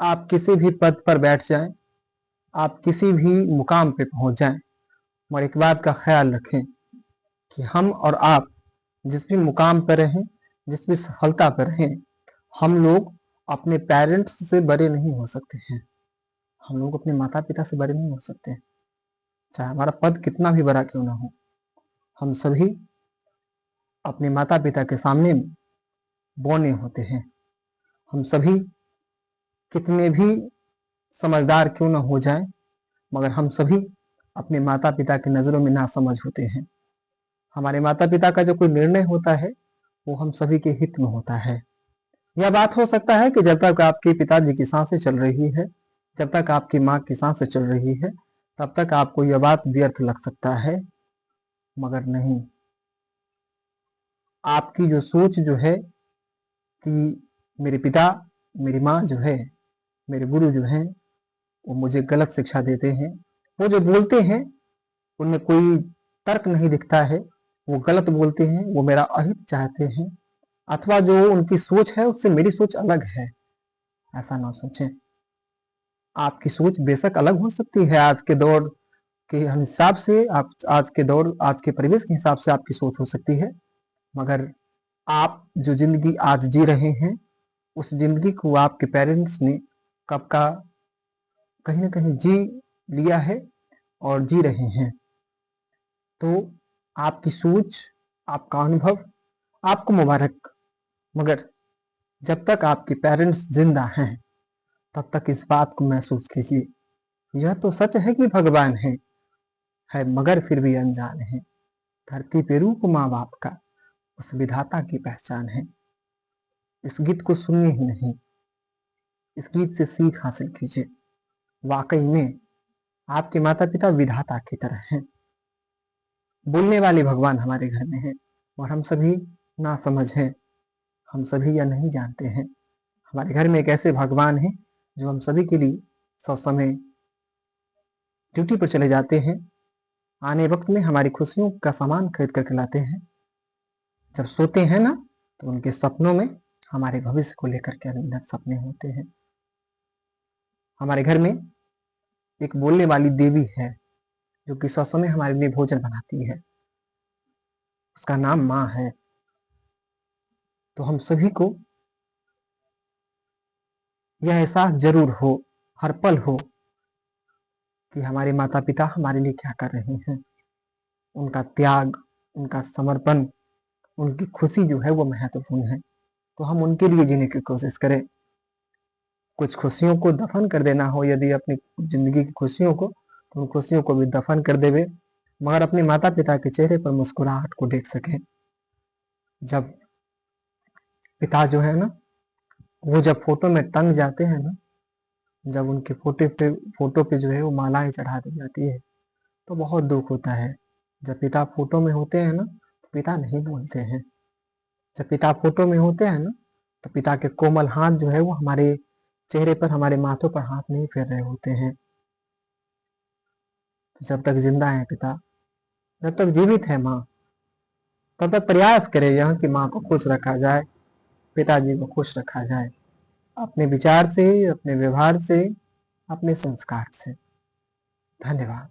आप किसी भी पद पर बैठ जाएं, आप किसी भी मुकाम पे पहुंच जाएं, मगर एक बात का ख्याल रखें कि हम और आप जिस भी मुकाम पर रहें, जिस भी सफलता पर रहें, हम लोग अपने पेरेंट्स से बड़े नहीं हो सकते हैं। हम लोग अपने माता पिता से बड़े नहीं हो सकते हैं, चाहे हमारा पद कितना भी बड़ा क्यों ना हो। हम सभी अपने माता पिता के सामने बौने होते हैं। हम सभी कितने भी समझदार क्यों ना हो जाएं, मगर हम सभी अपने माता पिता की नज़रों में नासमझ होते हैं। हमारे माता पिता का जो कोई निर्णय होता है वो हम सभी के हित में होता है। यह बात हो सकता है कि जब तक आपके पिताजी की सांसें चल रही है, जब तक आपकी माँ की सांसें चल रही है, तब तक आपको यह बात व्यर्थ लग सकता है, मगर नहीं। आपकी जो सोच जो है कि मेरे पिता, मेरी माँ जो है, मेरे गुरु जो हैं, वो मुझे गलत शिक्षा देते हैं, वो जो बोलते हैं उनमें कोई तर्क नहीं दिखता है, वो गलत बोलते हैं, वो मेरा अहित चाहते हैं, अथवा जो उनकी सोच है उससे मेरी सोच अलग है, ऐसा ना सोचें। आपकी सोच बेशक अलग हो सकती है, आज के दौर के हिसाब से, आप आज के दौर, आज के परिवेश के हिसाब से आपकी सोच हो सकती है, मगर आप जो जिंदगी आज जी रहे हैं उस जिंदगी को आपके पेरेंट्स ने कब का कहीं ना कहीं जी लिया है और जी रहे हैं। तो आपकी सोच, आपका अनुभव, आपको मुबारक, मगर जब तक आपके पेरेंट्स जिंदा हैं तब तक इस बात को महसूस कीजिए। यह तो सच है कि भगवान है मगर फिर भी अनजान है। धरती पे रूप माँ बाप का उस विधाता की पहचान है। इस गीत को सुनिए ही नहीं, इस गीत से सीख हासिल कीजिए। वाकई में आपके माता पिता विधाता की तरह हैं। बोलने वाले भगवान हमारे घर में हैं और हम सभी ना समझ हैं, हम सभी यह नहीं जानते हैं। हमारे घर में एक ऐसे भगवान हैं जो हम सभी के लिए ससमय ड्यूटी पर चले जाते हैं, आने वक्त में हमारी खुशियों का सामान खरीद करके लाते हैं। जब सोते हैं ना तो उनके सपनों में हमारे भविष्य को लेकर के अनगिनत सपने होते हैं। हमारे घर में एक बोलने वाली देवी है जो कि ससमय हमारे लिए भोजन बनाती है, उसका नाम माँ है। तो हम सभी को यह एहसास जरूर हो, हर पल हो, कि हमारे माता पिता हमारे लिए क्या कर रहे हैं। उनका त्याग, उनका समर्पण, उनकी खुशी जो है वो महत्वपूर्ण है। तो हम उनके लिए जीने की कोशिश करें। कुछ खुशियों को दफन कर देना हो, यदि अपनी जिंदगी की खुशियों को, तो उन खुशियों को भी दफन कर देवे, मगर अपने माता पिता के चेहरे पर मुस्कुराहट को देख सके। जब पिता जो है ना, वो जब फोटो में टंग जाते हैं ना, जब उनके फोटो पे जो है वो मालाएं चढ़ा दी जाती है, तो बहुत दुख होता है। जब पिता फोटो में होते हैं ना तो पिता नहीं बोलते हैं। जब पिता फोटो में होते हैं ना तो पिता के कोमल हाथ जो है वो हमारे चेहरे पर, हमारे माथों पर हाथ नहीं फेर रहे होते हैं। जब तक जिंदा है पिता, जब तक जीवित है माँ, तब तक प्रयास करें यहाँ की माँ को खुश रखा जाए, पिताजी को खुश रखा जाए, अपने विचार से, अपने व्यवहार से, अपने संस्कार से। धन्यवाद।